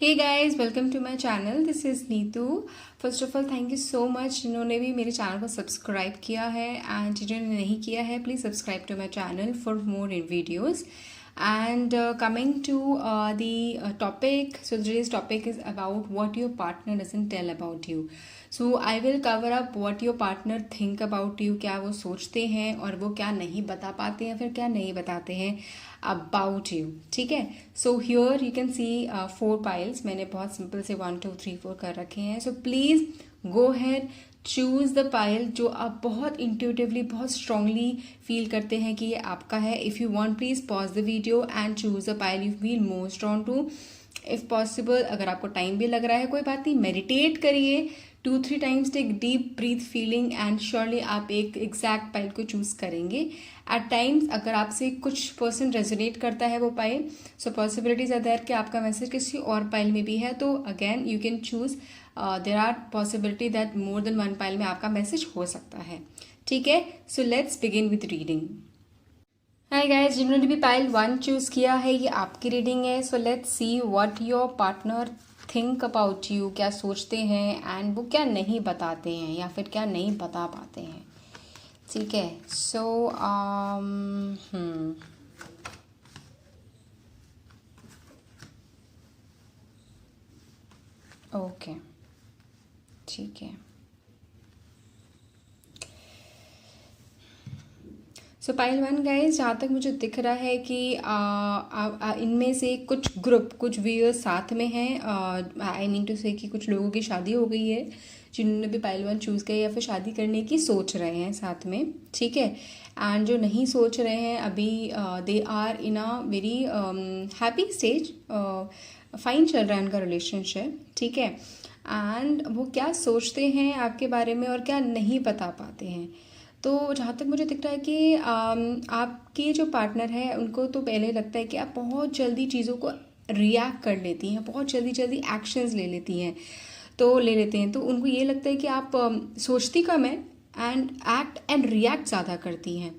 Hey guys, welcome to my channel. This is Neetu. First of all thank you so much जिन्होंने भी मेरे channel को subscribe किया है, एंड जिन्होंने नहीं किया है please subscribe to my channel for more videos. And coming to the topic, so today's topic is about what your partner doesn't tell about you. So I will cover up what your partner think about you, क्या वो सोचते हैं और वो क्या नहीं बता पाते हैं, फिर क्या नहीं बताते हैं about you. ठीक है. So here you can see 4 piles. मैंने बहुत सिंपल से 1 2 3 4 कर रखे हैं. So please go ahead, choose the pile जो आप बहुत इंट्यूटिवली, बहुत स्ट्रांगली फील करते हैं कि ये आपका है. If you want please pause the video and choose the pile you feel most drawn to. If possible, अगर आपको टाइम भी लग रहा है कोई बात नहीं, मेडिटेट करिए 2-3 times, take deep breath feeling and surely आप एक एग्जैक्ट पाइल को चूज़ करेंगे. एट टाइम्स अगर आपसे कुछ % रेजोनेट करता है वो pile, so possibilities are there कि आपका मैसेज किसी और पाइल में भी है, तो again you can choose. There are possibility that more than 1 pile में आपका मैसेज हो सकता है. ठीक है. So let's begin with reading. Hi guys, जिन्होंने भी पाइल 1 चूज़ किया है ये आपकी रीडिंग है. So let's see what your partner think about you. क्या सोचते हैं एंड वो क्या नहीं बताते हैं या फिर क्या नहीं बता पाते हैं. ठीक है. सो ओके, ठीक है. सो पाइल 1 गाइज, जहाँ तक मुझे दिख रहा है कि इनमें से कुछ ग्रुप, कुछ व्यूअर्स साथ में हैं. आई नीड टू से कि कुछ लोगों की शादी हो गई है जिन्होंने भी पाइल 1 चूज़ किया या फिर शादी करने की सोच रहे हैं साथ में. ठीक है. एंड जो नहीं सोच रहे हैं अभी, they are in a very happy stage. Fine चल रहा है उनका रिलेशनशिप. ठीक है. एंड वो क्या सोचते हैं आपके बारे में और क्या नहीं बता पाते हैं. तो जहाँ तक मुझे दिख रहा है कि आपके जो पार्टनर है उनको तो पहले लगता है कि आप बहुत जल्दी चीज़ों को रिएक्ट कर लेती हैं, बहुत जल्दी जल्दी एक्शंस ले लेती हैं, ले लेते हैं. तो उनको ये लगता है कि आप सोचती कम है एंड एक्ट एंड रिएक्ट ज़्यादा करती हैं.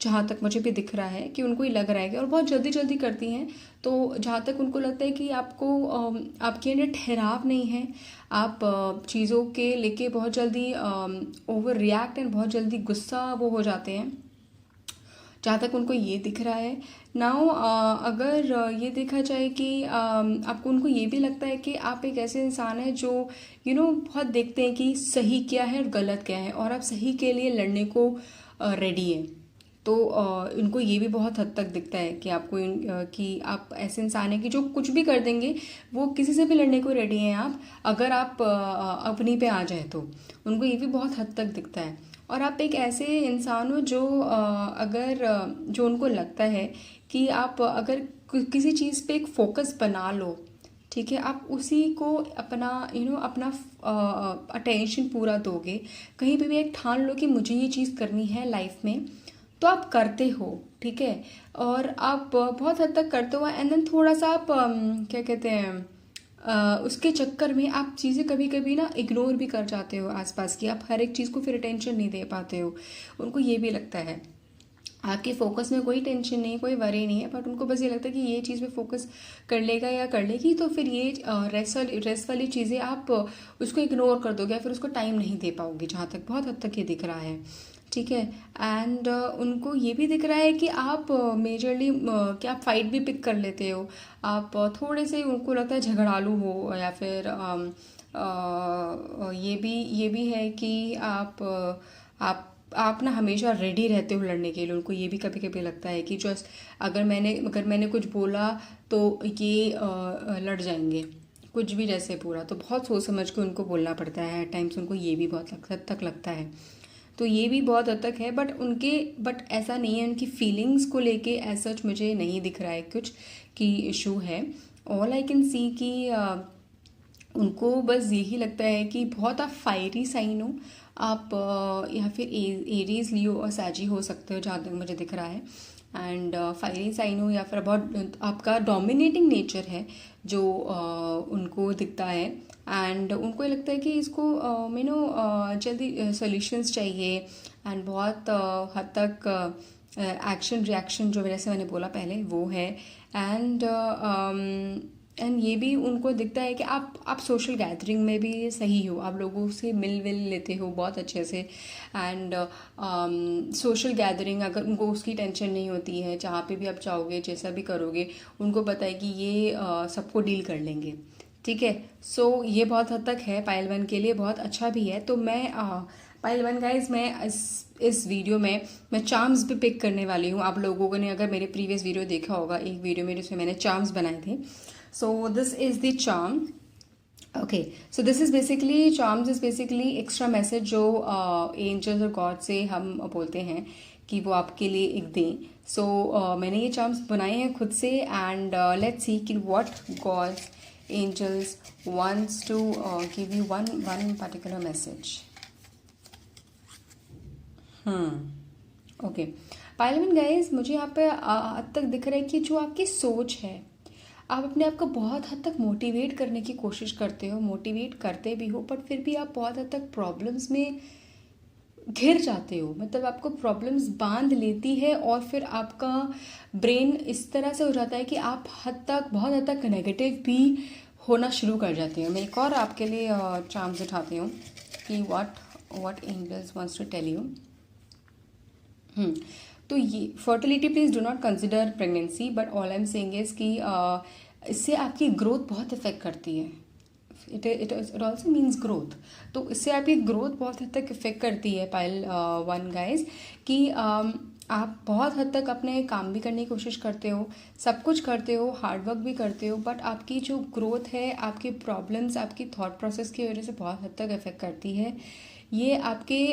जहाँ तक मुझे भी दिख रहा है कि उनको ही लग रहा है कि, और बहुत जल्दी जल्दी करती हैं. तो जहाँ तक उनको लगता है कि आपको आपके अंदर ठहराव नहीं है, आप चीज़ों के लेके बहुत जल्दी ओवर रिएक्ट एंड बहुत जल्दी गुस्सा वो हो जाते हैं. जहाँ तक उनको ये दिख रहा है. नाउ अगर ये देखा जाए कि आपको, उनको ये भी लगता है कि आप एक ऐसे इंसान हैं जो बहुत देखते हैं कि सही क्या है और गलत क्या है, और आप सही के लिए लड़ने को रेडी हैं. तो इनको ये भी बहुत हद तक दिखता है कि आपको कि आप ऐसे इंसान हैं कि जो कुछ भी कर देंगे, वो किसी से भी लड़ने को रेडी हैं आप, अगर आप अपनी पे आ जाए तो. उनको ये भी बहुत हद तक दिखता है. और आप एक ऐसे इंसान हो जो जो उनको लगता है कि आप अगर किसी चीज़ पे एक फोकस बना लो, ठीक है, आप उसी को अपना अपना अटेंशन पूरा दोगे, कहीं पे भी एक ठान लो कि मुझे ये चीज़ करनी है लाइफ में, तो आप करते हो. ठीक है. और आप बहुत हद तक करते हो, एंड देन थोड़ा सा आप क्या कहते हैं, उसके चक्कर में आप चीज़ें कभी कभी ना इग्नोर भी कर जाते हो आसपास की. आप हर एक चीज़ को फिर अटेंशन नहीं दे पाते हो. उनको ये भी लगता है आपके फोकस में कोई टेंशन नहीं, कोई वरी नहीं है, बट उनको बस ये लगता है कि ये चीज़ पे फोकस कर लेगा या कर लेगी तो फिर ये रेस्ट वाली चीज़ें आप उसको इग्नोर कर दोगे या फिर उसको टाइम नहीं दे पाओगे. जहाँ तक बहुत हद तक ये दिख रहा है. ठीक है. एंड उनको ये भी दिख रहा है कि आप मेजरली कि आप फाइट भी पिक कर लेते हो. आप थोड़े से, उनको लगता है झगड़ालू हो, या फिर ये भी है कि आप ना हमेशा रेडी रहते हो लड़ने के लिए. उनको ये भी कभी कभी लगता है कि जस्ट अगर मैंने कुछ बोला तो ये लड़ जाएंगे कुछ भी जैसे पूरा. तो बहुत सोच समझ के उनको बोलना पड़ता है. एट टाइम्स उनको ये भी बहुत हद तक लगता है. तो ये भी बहुत हद तक है, बट ऐसा नहीं है. उनकी फीलिंग्स को लेके एज सच मुझे नहीं दिख रहा है कुछ कि इशू है. ऑल आई कैन सी कि उनको बस यही लगता है कि बहुत आप फायरी साइन हो. आप या फिर एरीज, लियो और सैजी हो सकते हो जहाँ तक मुझे दिख रहा है. एंड फायरी साइन हो या फिर बहुत आपका डोमिनेटिंग नेचर है जो उनको दिखता है. एंड उनको ये लगता है कि इसको जल्दी सॉल्यूशंस चाहिए, एंड बहुत हद तक एक्शन रिएक्शन जो जैसे मैंने बोला पहले वो है. एंड एंड ये भी उनको दिखता है कि आप सोशल गैदरिंग में भी सही हो, आप लोगों से मिल विल लेते हो बहुत अच्छे से। एंड सोशल गैदरिंग अगर उनको उसकी टेंशन नहीं होती है, जहाँ पे भी आप जाओगे जैसा भी करोगे उनको पता है कि ये सबको डील कर लेंगे, ठीक है। सो ये बहुत हद तक है पायल 1 के लिए, बहुत अच्छा भी है। तो मैं पायल 1 गाइज, मैं इस वीडियो में मैं चार्म्स भी पिक करने वाली हूँ। आप लोगों ने अगर मेरे प्रीवियस वीडियो देखा होगा, एक वीडियो में जिसमें मैंने चार्म्स बनाए थे। So this is the charm. Okay, so this is basically charms is basically extra message जो एंजल्स और गॉड से हम बोलते हैं कि वो आपके लिए एक दें। सो मैंने ये चार्म्स बनाए हैं खुद से, एंड लेट्स सी कि what gods angels wants to give you one particular message. Okay, पायलवन गाइज, मुझे यहाँ पे हद तक दिख रहा है कि जो आपकी सोच है, आप अपने आप को बहुत हद तक मोटिवेट करने की कोशिश करते हो, मोटिवेट करते भी हो, बट फिर भी आप बहुत हद तक प्रॉब्लम्स में घिर जाते हो। मतलब आपको प्रॉब्लम्स बांध लेती है और फिर आपका ब्रेन इस तरह से हो जाता है कि आप बहुत हद तक नेगेटिव भी होना शुरू कर जाते हैं। मैं एक और आपके लिए चार्म्स उठाती हूँ कि what angels wants to tell you. तो ये fertility, please do not consider pregnancy, but all I am saying is कि इससे आपकी ग्रोथ बहुत इफेक्ट करती है। It also means growth. तो इससे आपकी ग्रोथ बहुत हद तक इफेक्ट करती है पायल 1 गाइज, कि आप बहुत हद तक अपने काम भी करने की कोशिश करते हो, सब कुछ करते हो, हार्डवर्क भी करते हो, बट आपकी जो ग्रोथ है, आपकी प्रॉब्लम्स आपकी थॉट प्रोसेस की वजह से बहुत हद तक इफेक्ट करती है। ये आपके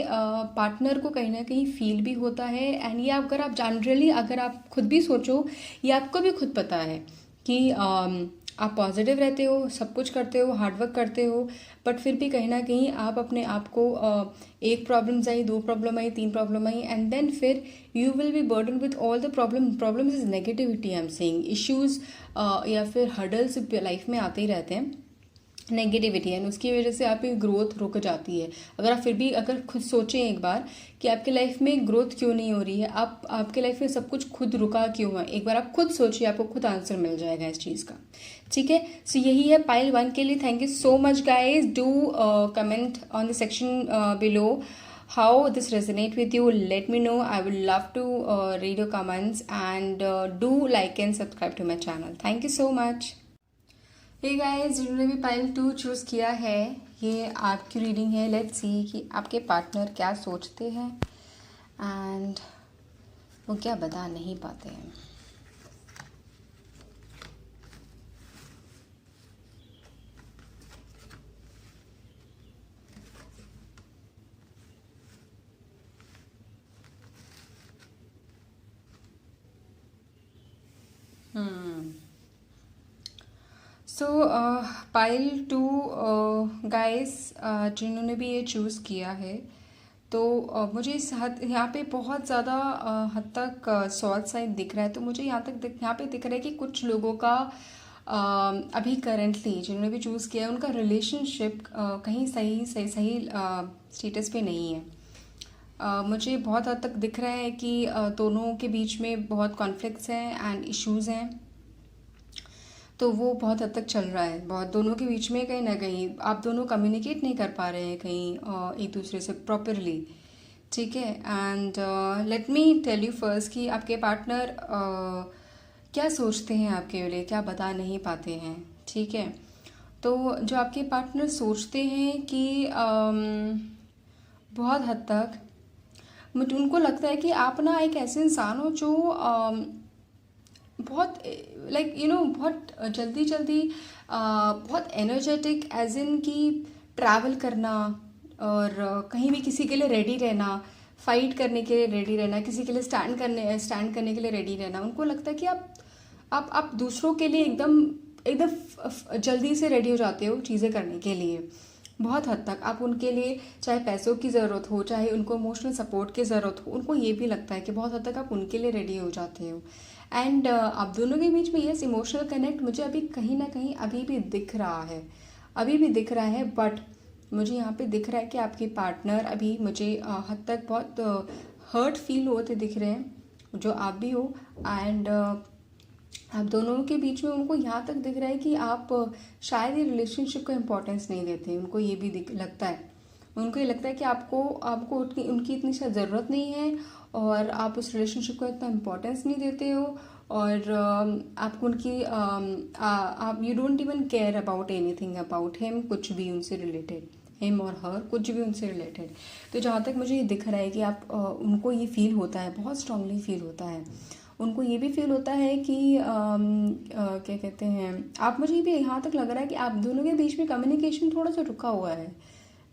पार्टनर को कहीं ना कहीं फील भी होता है। एंड ये अगर आप जनरली अगर आप खुद भी सोचो, ये आपको भी खुद पता है कि आप पॉजिटिव रहते हो, सब कुछ करते हो, हार्डवर्क करते हो, बट फिर भी कहीं ना कहीं आप अपने आप को एक प्रॉब्लम्स आई, 2 प्रॉब्लम आई, 3 प्रॉब्लम आई, एंड देन फिर you will be burden with all the problems is negativity. I am saying issues या फिर हर्डल्स लाइफ में आते ही रहते हैं, नेगेटिविटी, एंड उसकी वजह से आपकी ग्रोथ रुक जाती है। अगर आप फिर भी अगर खुद सोचें एक बार कि आपके लाइफ में ग्रोथ क्यों नहीं हो रही है, आपके लाइफ में सब कुछ खुद रुका क्यों है, एक बार आप खुद सोचिए, आपको खुद आंसर मिल जाएगा इस चीज़ का, ठीक है। सो यही है पायल 1 के लिए। Thank you so much guys. Do comment on the section below how this resonate with you. Let me know. I would love to read your comments, and do like and subscribe to my channel. Thank you so much. Hey guys, जिन्होंने भी पायल 2 choose किया है, ये आपकी reading है। Let's see कि आपके partner क्या सोचते हैं एंड वो क्या बता नहीं पाते हैं। सो पायल 2 गाइस, जिन्होंने भी ये चूज़ किया है, तो मुझे इस हद यहाँ पे बहुत ज़्यादा हद तक सॉल्ट साइड दिख रहा है। तो मुझे यहाँ पे दिख रहा है कि कुछ लोगों का अभी करेंटली जिन्होंने भी चूज़ किया है, उनका रिलेशनशिप कहीं सही स्टेटस पे नहीं है। मुझे बहुत हद तक दिख रहा है कि दोनों के बीच में बहुत कॉन्फ्लिक्ट्स हैं एंड इश्यूज़ हैं। तो वो बहुत हद तक चल रहा है, बहुत दोनों के बीच में कहीं ना कहीं आप दोनों कम्युनिकेट नहीं कर पा रहे हैं कहीं एक दूसरे से प्रॉपरली, ठीक है। And let me tell you first कि आपके पार्टनर क्या सोचते हैं आपके लिए, क्या बता नहीं पाते हैं, ठीक है। तो जो आपके पार्टनर सोचते हैं कि बहुत हद तक मुझे उनको लगता है कि आप ना एक ऐसे इंसान हो जो बहुत बहुत जल्दी बहुत एनर्जेटिक, एज इन कि ट्रैवल करना और कहीं भी किसी के लिए रेडी रहना, फाइट करने के लिए रेडी रहना, किसी के लिए स्टैंड करने के लिए रेडी रहना। उनको लगता है कि आप दूसरों के लिए एकदम जल्दी से रेडी हो जाते हो चीज़ें करने के लिए। बहुत हद तक आप उनके लिए, चाहे पैसों की ज़रूरत हो, चाहे उनको इमोशनल सपोर्ट की ज़रूरत हो, उनको ये भी लगता है कि बहुत हद तक आप उनके लिए रेडी हो जाते हो। एंड आप दोनों के बीच में ये इमोशनल कनेक्ट मुझे अभी कहीं ना कहीं अभी भी दिख रहा है, बट मुझे यहाँ पे दिख रहा है कि आपके पार्टनर अभी मुझे हद तक बहुत हर्ट फील होते दिख रहे हैं, जो आप भी हो। एंड आप दोनों के बीच में उनको यहाँ तक दिख रहा है कि आप शायद ये रिलेशनशिप को इम्पोर्टेंस नहीं देते। उनको ये भी लगता है, उनको ये लगता है कि आपको आपको उनकी इतनी शायद ज़रूरत नहीं है और आप उस रिलेशनशिप को इतना इम्पोर्टेंस नहीं देते हो, और आपको उनकी आप you don't even care about anything about him, कुछ भी उनसे रिलेटेड, हिम और हर, कुछ भी उनसे रिलेटेड। तो जहाँ तक मुझे ये दिख रहा है कि आप उनको ये फील होता है, बहुत स्ट्रांगली फील होता है, उनको ये भी फील होता है कि क्या कहते हैं, आप, मुझे भी यहाँ तक लग रहा है कि आप दोनों के बीच में कम्युनिकेशन थोड़ा सा रुका हुआ है,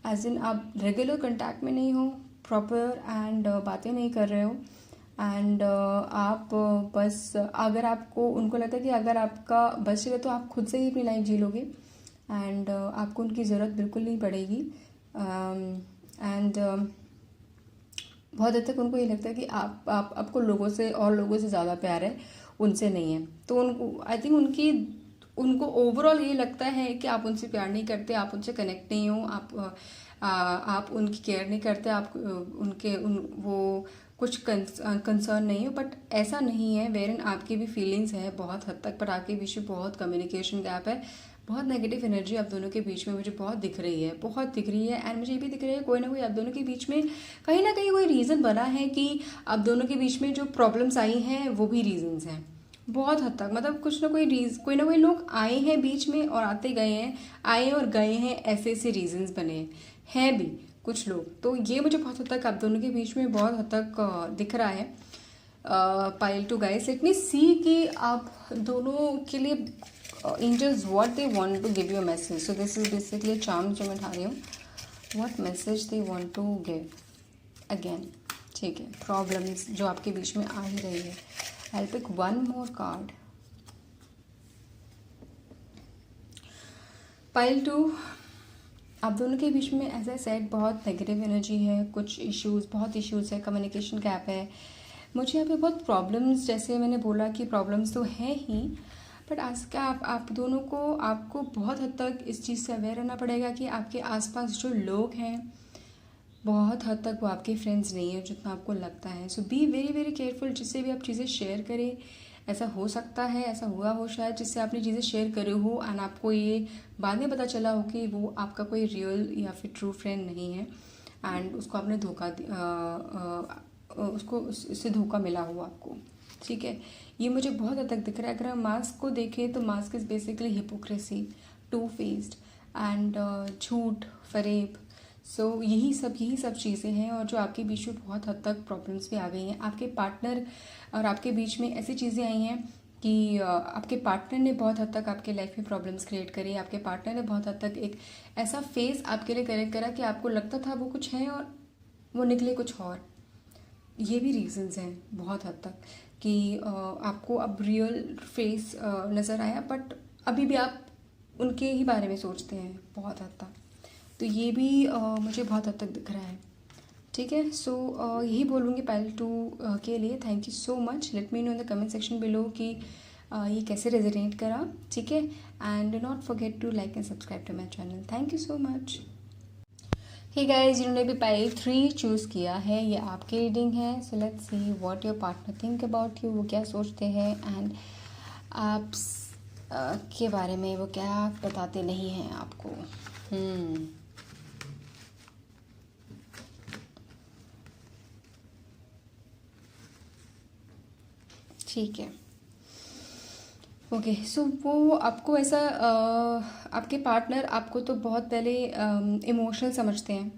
एज इन आप रेगुलर कांटेक्ट में नहीं हो प्रॉपर, एंड बातें नहीं कर रहे हो, एंड आप बस, अगर आपको, उनको लगता है कि अगर आपका बस चले तो आप खुद से ही अपनी लाइफ जी लोगे, एंड आपको उनकी ज़रूरत बिल्कुल नहीं पड़ेगी, एंड बहुत हद तक उनको ये लगता है कि आपको लोगों से और लोगों से ज़्यादा प्यार है, उनसे नहीं है। तो उनको, आई थिंक उनको ओवरऑल ये लगता है कि आप उनसे प्यार नहीं करते, आप उनसे कनेक्ट नहीं हो, आप उनकी केयर नहीं करते, आप वो कुछ कंसर्न नहीं हो, बट ऐसा नहीं है, वेरन आपकी भी फीलिंग्स है बहुत हद तक, पर आपके बीच में बहुत कम्युनिकेशन गैप है, बहुत नेगेटिव एनर्जी आप दोनों के बीच में मुझे बहुत दिख रही है, बहुत दिख रही है। एंड मुझे ये भी दिख रही है कोई ना कोई आप दोनों के बीच में कहीं ना कहीं कोई रीज़न बना है कि आप दोनों के बीच में जो प्रॉब्लम्स आई हैं वो भी रीजंस हैं बहुत हद तक, मतलब कोई ना कोई लोग आए हैं बीच में और आते गए हैं, आए और गए हैं, ऐसे ऐसे रीजंस बने हैं भी कुछ लोग। तो ये मुझे बहुत हद तक आप दोनों के बीच में बहुत हद तक दिख रहा है। पाइल टू गाइस, लेट मी सी कि आप दोनों के लिए angels what they want to give you a message. So this is basically charm जो मैं उठा रही हूँ, what message they want to give again, ठीक है, problems जो आपके बीच में आ ही रही है। I'll pick one more card. Pile 2, आप दोनों के बीच में एज आई सेड बहुत नेगेटिव एनर्जी है, कुछ इश्यूज, बहुत इश्यूज है, कम्युनिकेशन गैप है, मुझे यहाँ पे बहुत प्रॉब्लम्स, जैसे मैंने बोला कि प्रॉब्लम्स तो हैं ही, बट आज का आप दोनों को, आपको बहुत हद तक इस चीज़ से अवेयर रहना पड़ेगा कि आपके आसपास जो लोग हैं बहुत हद तक वो आपके फ्रेंड्स नहीं है जितना आपको लगता है। सो बी वेरी वेरी केयरफुल, जिससे भी आप चीज़ें शेयर करें। ऐसा हो सकता है, ऐसा हुआ हो शायद, जिससे आपने चीज़ें शेयर करी हो एंड आपको ये बाद में पता चला हो कि वो आपका कोई रियल या फिर ट्रू फ्रेंड नहीं है, एंड उसको आपने उसको उससे धोखा मिला हो आपको, ठीक है। ये मुझे बहुत हद तक दिख रहा है। अगर हम मास्क को देखें तो mask is basically hypocrisy, two faced and झूठ, फरेब। सो यही सब चीज़ें हैं, और जो आपके बीच में बहुत हद तक प्रॉब्लम्स भी आ गई हैं। आपके पार्टनर और आपके बीच में ऐसी चीज़ें आई हैं कि आपके पार्टनर ने बहुत हद तक आपके लाइफ में प्रॉब्लम्स क्रिएट करी। आपके पार्टनर ने बहुत हद तक एक ऐसा फेस आपके लिए करेक्ट करा कि आपको लगता था वो कुछ है और वो निकले कुछ और। ये भी रीजंस हैं बहुत हद तक कि आपको अब रियल फेस नज़र आया, बट अभी भी आप उनके ही बारे में सोचते हैं बहुत हद तक। तो ये भी मुझे बहुत हद तक दिख रहा है, ठीक है। सो यही बोलूँगी पाइल 2 के लिए। Thank you so much, let me know in the comment section below कि ये कैसे रेजोनेट करा, ठीक है। And do not forget to like and subscribe to my channel. Thank you so much. Hey guys, जिन्होंने भी पाइल 3 चूज़ किया है, ये आपकी रीडिंग है। So let's see what your partner think about you, वो क्या सोचते हैं एंड आप के बारे में वो क्या बताते नहीं हैं आपको। ठीक है, ओके। सो वो आपको ऐसा आपके पार्टनर आपको तो बहुत पहले इमोशनल समझते हैं,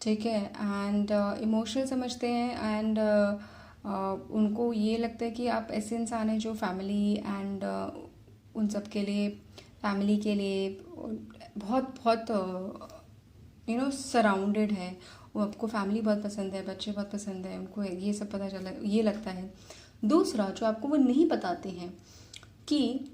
ठीक है, एंड इमोशनल समझते हैं, एंड उनको ये लगता है कि आप ऐसे इंसान हैं जो फैमिली एंड उन सब के लिए, फैमिली के लिए बहुत बहुत सराउंडेड है। वो आपको फैमिली बहुत पसंद है, बच्चे बहुत पसंद है, उनको ये सब पता चला, ये लगता है। दूसरा जो आपको वो नहीं बताते हैं कि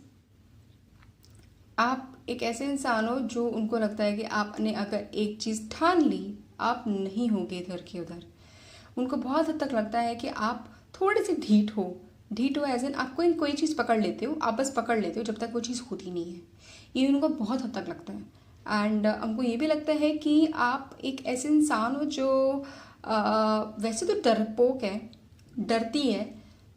आप एक ऐसे इंसान हो जो उनको लगता है कि आपने अगर एक चीज़ ठान ली, आप नहीं होगे इधर के उधर। उनको बहुत हद तक लगता है कि आप थोड़े से ढीठ हो एज एन आप कोई चीज़ पकड़ लेते हो, आप बस पकड़ लेते हो जब तक वो चीज़ होती नहीं है। ये उनको बहुत हद तक लगता है। एंड हमको ये भी लगता है कि आप एक ऐसे इंसान हो जो वैसे तो डरपोक है, डरती है,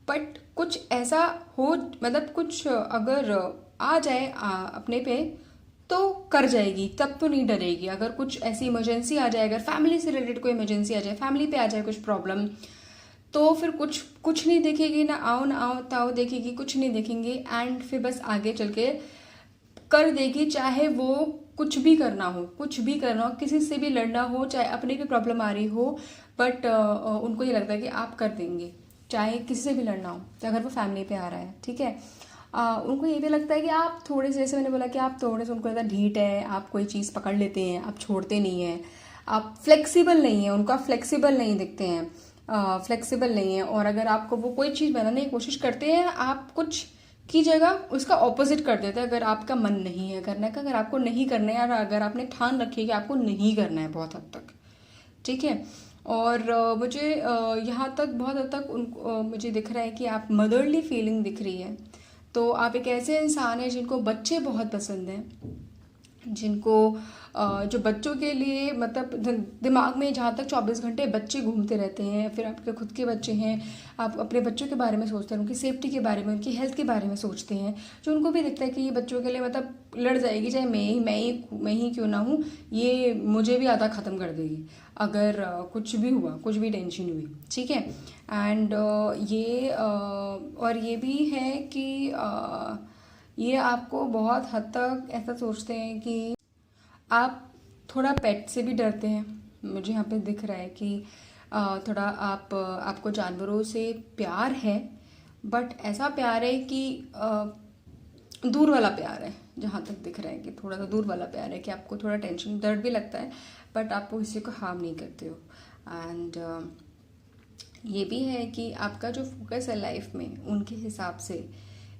बट कुछ ऐसा हो, मतलब कुछ अगर आ जाए अपने पे तो कर जाएगी, तब तो नहीं डरेगी। अगर कुछ ऐसी इमरजेंसी आ जाए, अगर फैमिली से रिलेटेड कोई इमरजेंसी आ जाए, फैमिली पे आ जाए कुछ प्रॉब्लम, तो फिर कुछ कुछ नहीं देखेगी, ना आओ ताओ देखेगी, कुछ नहीं देखेंगे। एंड फिर बस आगे चल के कर देगी, चाहे वो कुछ भी करना हो, कुछ भी करना हो, किसी से भी लड़ना हो, चाहे अपनी भी प्रॉब्लम आ रही हो, बट उनको ये लगता है कि आप कर देंगे, चाहे किसी से भी लड़ना हो, अगर वो फैमिली पे आ रहा है, ठीक है। उनको ये भी लगता है कि आप थोड़े से, जैसे मैंने बोला कि आप थोड़े से, उनको लगता है ढीठ है, आप कोई चीज़ पकड़ लेते हैं, आप छोड़ते नहीं हैं, आप फ्लेक्सिबल नहीं हैं, उनको आप फ्लेक्सिबल नहीं दिखते हैं, फ्लेक्सिबल नहीं है। और अगर आपको वो कोई चीज़ बनाने की कोशिश करते हैं, आप कुछ की जगह उसका ऑपोजिट कर देते हैं, अगर आपका मन नहीं है करने का, अगर आपको नहीं करना है, और अगर आपने ठान रखी है कि आपको नहीं करना है बहुत हद तक, ठीक है। और मुझे यहाँ तक बहुत हद तक उनको मुझे दिख रहा है कि आप मदरली फीलिंग दिख रही है। तो आप एक ऐसे इंसान हैं जिनको बच्चे बहुत पसंद हैं, जिनको जो बच्चों के लिए, मतलब दिमाग में जहाँ तक 24 घंटे बच्चे घूमते रहते हैं, फिर आपके खुद के बच्चे हैं, आप अपने बच्चों के बारे में सोचते हैं, उनकी सेफ्टी के बारे में, उनकी हेल्थ के बारे में सोचते हैं, जो उनको भी दिखता है कि ये बच्चों के लिए मतलब लड़ जाएगी, चाहे मैं ही क्यों ना हूँ, ये मुझे भी आधा ख़त्म कर देगी अगर कुछ भी हुआ, कुछ भी टेंशन हुई, ठीक है। एंड और ये भी है कि ये आपको बहुत हद तक ऐसा सोचते हैं कि आप थोड़ा पेट से भी डरते हैं। मुझे यहाँ पे दिख रहा है कि थोड़ा आपको जानवरों से प्यार है, बट ऐसा प्यार है कि दूर वाला प्यार है। जहाँ तक दिख रहा है कि थोड़ा सा दूर वाला प्यार है, कि आपको थोड़ा टेंशन दर्द भी लगता है, बट आप किसी को हार्म नहीं करते हो। एंड ये भी है कि आपका जो फोकस है लाइफ में, उनके हिसाब से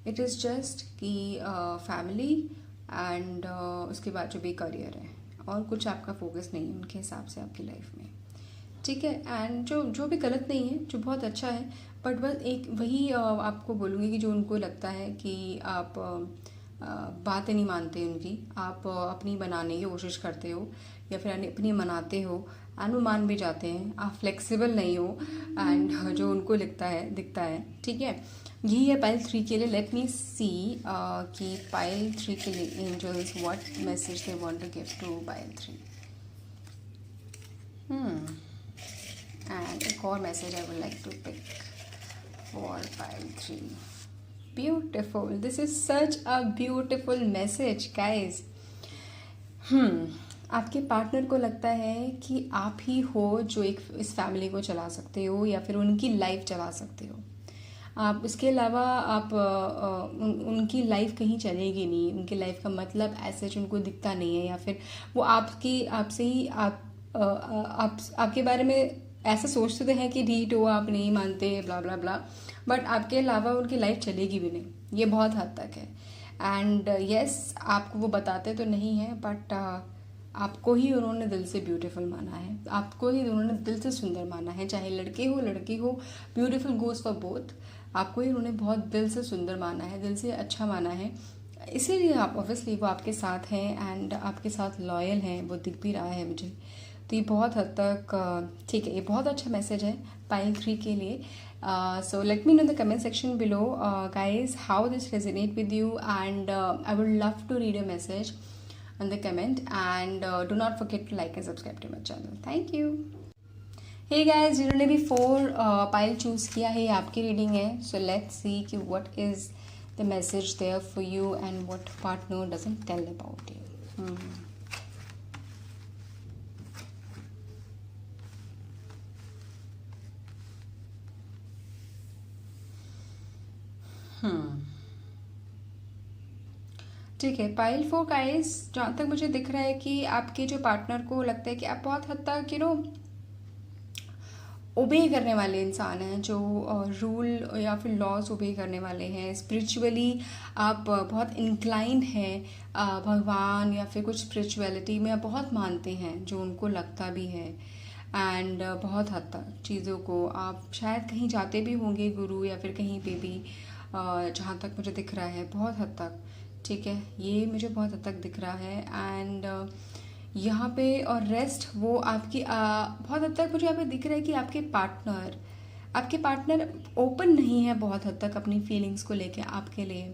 इट इज़ जस्ट कि फैमिली एंड उसके बाद जो भी करियर है, और कुछ आपका फोकस नहीं है उनके हिसाब से आपकी लाइफ में, ठीक है। एंड जो भी गलत नहीं है, जो बहुत अच्छा है, बट बस एक वही आपको बोलूँगी कि जो उनको लगता है कि आप बातें नहीं मानते उनकी, आप अपनी बनाने की कोशिश करते हो, या फिर अपनी मनाते हो, एंड वो मान भी जाते हैं, आप फ्लेक्सिबल नहीं हो, एंड जो उनको दिखता है, ठीक है। यही है पाइल 3 के लिए। लेट मी सी कि पाइल 3 के लिए angels what message they want to give to pile 3। And एक और message I would like to pick for pile 3। Beautiful, this is such a beautiful message guys. आपके partner को लगता है कि आप ही हो जो इस फैमिली को चला सकते हो, या फिर उनकी लाइफ चला सकते हो। आप इसके अलावा आप उनकी लाइफ कहीं चलेगी नहीं, उनकी लाइफ का मतलब ऐसे उनको दिखता नहीं है, या फिर वो आपसे ही आपके बारे में ऐसा सोचते हैं कि ढीठ हो, आप नहीं मानते, ब्ला ब्ला ब्ला, बट आपके अलावा उनकी लाइफ चलेगी भी नहीं, ये बहुत हद तक है। एंड यस, आपको वो बताते तो नहीं है, बट आपको ही उन्होंने दिल से ब्यूटीफुल माना है, आपको ही उन्होंने दिल से सुंदर माना है, चाहे लड़के हो लड़की हो, ब्यूटीफुल गोज फॉर बोथ। आपको ही उन्होंने बहुत दिल से सुंदर माना है, दिल से अच्छा माना है, इसीलिए आप ऑब्वियसली वो आपके साथ हैं, एंड आपके साथ लॉयल हैं, वो दिख भी रहा है मुझे। तो ये बहुत हद तक ठीक है, ये बहुत अच्छा मैसेज है पाइल 3 के लिए। So let me know in the comment section below guys how this resonate with you, and I would love to read your message on the comment, and do not forget to like and subscribe to my channel. Thank you. Hey guys, जिन्होंने भी 4 pile choose किया है, आपकी reading है। So let's see कि what is the message there for you and what partner doesn't tell about you. ठीक है, pile 4 guys, जहाँ तक मुझे दिख रहा है कि आपके जो पार्टनर को लगता है कि आप बहुत हद तक ओबे करने वाले इंसान हैं, जो रूल या फिर लॉज ओबे करने वाले हैं। स्पिरिचुअली आप बहुत इंक्लाइंड हैं, भगवान या फिर कुछ स्पिरिचुअलिटी में आप बहुत मानते हैं, जो उनको लगता भी है। एंड बहुत हद तक चीज़ों को आप शायद कहीं जाते भी होंगे, गुरु या फिर कहीं पे भी, जहाँ तक मुझे दिख रहा है बहुत हद तक, ठीक है, ये मुझे बहुत हद तक दिख रहा है। एंड यहाँ पे और रेस्ट वो आपकी बहुत हद तक मुझे यहाँ पे दिख रहा है कि आपके पार्टनर आपके पार्टनर ओपन नहीं है बहुत हद तक अपनी फीलिंग्स को लेके आपके लिए,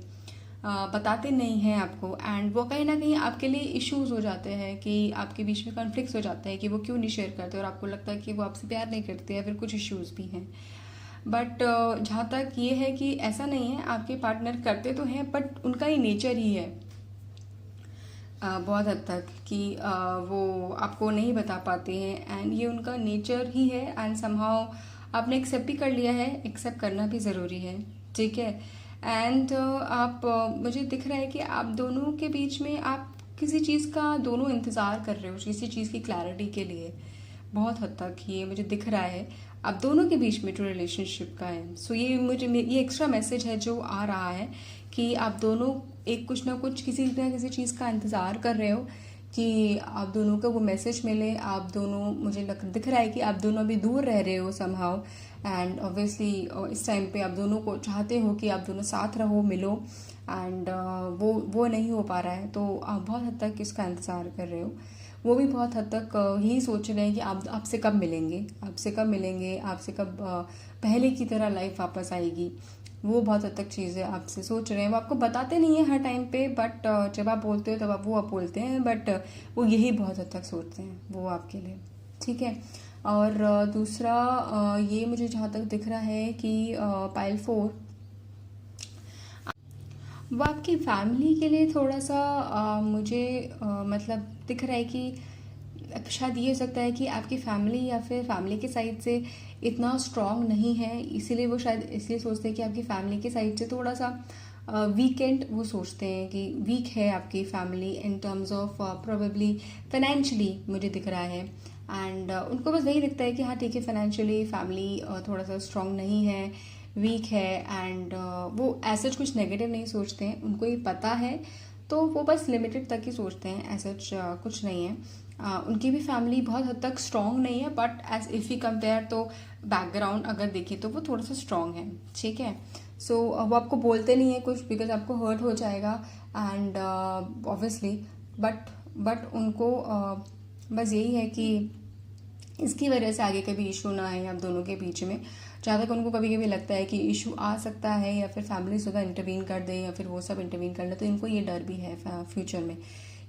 बताते नहीं हैं आपको, एंड वो कहीं ना कहीं आपके लिए इश्यूज हो जाते हैं कि आपके बीच में कॉन्फ्लिक्ट्स हो जाते हैं कि वो क्यों नहीं शेयर करते और आपको लगता है कि वो आपसे प्यार नहीं करते या फिर कुछ इश्यूज भी हैं। बट जहाँ तक ये है कि ऐसा नहीं है, आपके पार्टनर करते तो हैं बट उनका ही नेचर ही है बहुत हद तक कि वो आपको नहीं बता पाते हैं, एंड ये उनका नेचर ही है, एंड समहाउ आपने एक्सेप्ट भी कर लिया है। एक्सेप्ट करना भी ज़रूरी है, ठीक है। एंड आप मुझे दिख रहा है कि आप दोनों के बीच में आप किसी चीज़ का दोनों इंतज़ार कर रहे हो, किसी चीज़ की क्लैरिटी के लिए बहुत हद तक ये मुझे दिख रहा है आप दोनों के बीच में जो रिलेशनशिप का है। सो ये मुझे ये एक्स्ट्रा मैसेज है जो आ रहा है कि आप दोनों एक कुछ ना कुछ किसी ना किसी चीज़ का इंतज़ार कर रहे हो कि आप दोनों को वो मैसेज मिले। आप दोनों मुझे दिख रहा है कि आप दोनों अभी दूर रह रहे हो समहाउ, एंड ऑब्वियसली इस टाइम पे आप दोनों को चाहते हो कि आप दोनों साथ रहो, मिलो, एंड वो नहीं हो पा रहा है, तो आप बहुत हद तक इसका इंतज़ार कर रहे हो। वो भी बहुत हद तक यही सोच रहे हैं कि आप आपसे कब मिलेंगे, आपसे कब मिलेंगे, आपसे कब पहले की तरह लाइफ वापस आएगी। वो बहुत हद तक चीज़ें आपसे सोच रहे हैं। वो आपको बताते नहीं है हर टाइम पे, बट जब आप बोलते हो तब आप बोलते हैं, बट वो यही बहुत हद तक सोचते हैं वो आपके लिए, ठीक है। और दूसरा ये मुझे जहाँ तक दिख रहा है कि पाइल 4 वो आपकी फैमिली के लिए थोड़ा सा मुझे मतलब दिख रहा है कि शायद ये हो सकता है कि आपकी फैमिली या फिर फैमिली के साइड से इतना स्ट्रांग नहीं है, इसीलिए वो शायद इसलिए सोचते हैं कि आपकी फैमिली के साइड से थोड़ा सा वीकेंड वो सोचते हैं कि वीक है आपकी family in terms of probably financially मुझे दिख रहा है। एंड उनको बस वही दिखता है कि हाँ ठीक है, फाइनेंशियली फैमिली थोड़ा सा स्ट्रांग नहीं है, वीक है, एंड वो ऐसा कुछ नेगेटिव नहीं सोचते हैं, उनको ये पता है, तो वो बस लिमिटेड तक ही सोचते हैं, ऐसा कुछ नहीं है। उनकी भी फैमिली बहुत हद तक स्ट्रांग नहीं है, but as if you compare तो बैकग्राउंड अगर देखें तो वो थोड़ा सा स्ट्रांग है, ठीक है। सो वो आपको बोलते नहीं है कुछ बिकॉज आपको हर्ट हो जाएगा, एंड ऑब्वियसली बट उनको बस यही है कि इसकी वजह से आगे कभी इशू ना आए आप दोनों के बीच में। जहाँ तक उनको कभी कभी लगता है कि इशू आ सकता है या फिर फैमिली ज़्यादा इंटरवीन कर दे या फिर वो सब इंटरवीन कर ले, तो इनको ये डर भी है फ्यूचर में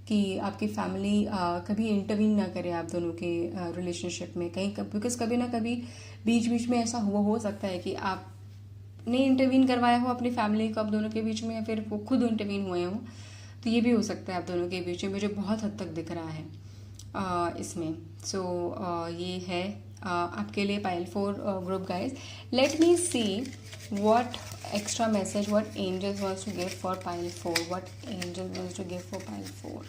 कि आपकी फैमिली कभी इंटरवीन ना करे आप दोनों के रिलेशनशिप में कहीं, बिकॉज कभी ना कभी बीच बीच में ऐसा हुआ हो सकता है कि आपने इंटरवीन करवाया हो अपनी फैमिली को आप दोनों के बीच में, या फिर वो खुद इंटरवीन हुए हों, तो ये भी हो सकता है आप दोनों के बीच में, मुझे बहुत हद तक दिख रहा है इसमें। सो ये है आपके लिए pile 4 group guys. Let me see what extra message what angels wants to give for pile 4, what angel wants to give for pile 4,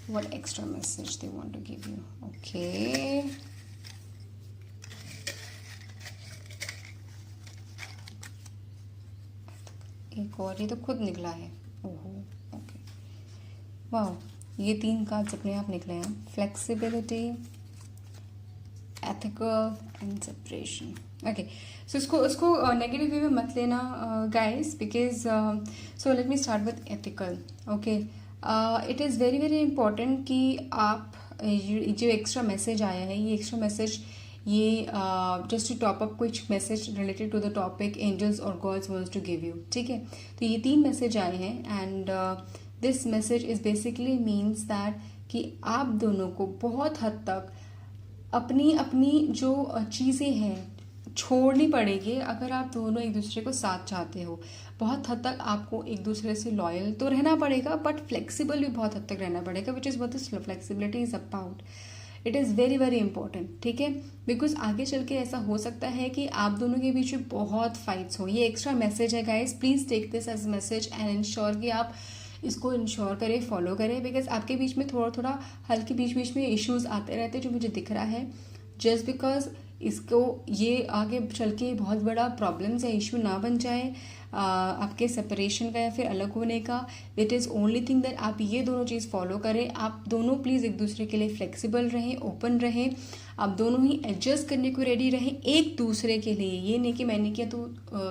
what extra message they want to give you. Okay, एक और ये तो खुद निकला है, ओहो okay, वाह, ये 3 कार्ड्स अपने आप निकले हैं, flexibility, ethical and separation. Okay, so उसको नेगेटिव वे में मत लेना guys, because so let me start with ethical. Okay, it is very very important कि आप जो एक्स्ट्रा मैसेज आया है, ये एक्स्ट्रा मैसेज ये जस्ट टू टॉप अप कुछ message related to the topic angels और gods wants to give you, ठीक है। तो ये 3 मैसेज आए हैं, and this message is basically means that कि आप दोनों को बहुत हद तक अपनी अपनी जो चीज़ें हैं छोड़नी पड़ेगी अगर आप दोनों एक दूसरे को साथ चाहते हो। बहुत हद तक आपको एक दूसरे से लॉयल तो रहना पड़ेगा, बट फ्लेक्सिबल भी बहुत हद तक रहना पड़ेगा, which is what this flexibility is about. It is very very important, ठीक है, बिकॉज आगे चल के ऐसा हो सकता है कि आप दोनों के बीच में बहुत फाइट्स हो। ये एक्स्ट्रा मैसेज है guys, please take this as message and ensure कि आप इसको इंश्योर करें, फॉलो करें, बिकॉज आपके बीच में थोड़ा थोड़ा हल्के बीच बीच में इश्यूज आते रहते हैं जो मुझे दिख रहा है, जस्ट बिकॉज इसको ये आगे चल के बहुत बड़ा प्रॉब्लम्स या इशू ना बन जाए आपके सेपरेशन का या फिर अलग होने का। It is only thing that आप ये दोनों चीज़ फॉलो करें। आप दोनों प्लीज़ एक दूसरे के लिए फ्लेक्सिबल रहें, ओपन रहें, आप दोनों ही एडजस्ट करने को रेडी रहें एक दूसरे के लिए। ये नहीं कि मैंने किया तो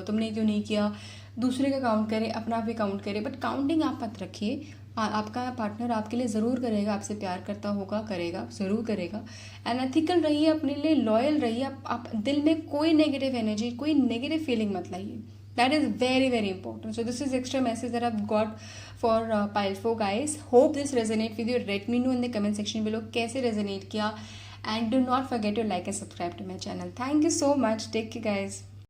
तुमने क्यों नहीं किया, दूसरे का काउंट करें, अपना भी काउंट करें, बट काउंटिंग आप मत रखिए, आपका पार्टनर आपके लिए ज़रूर करेगा, आपसे प्यार करता होगा, करेगा, ज़रूर करेगा। एंड एथिकल रहिए, अपने लिए लॉयल रहिए। आप दिल में कोई नेगेटिव एनर्जी, कोई नेगेटिव फीलिंग मत लाइए। That is very very important. So this is extra message that I've got for pile 4 guys. Hope this resonate with you. Let me know in the comment section below कैसे resonate किया, and do not forget to like and subscribe to my channel. Thank you so much. Take care guys.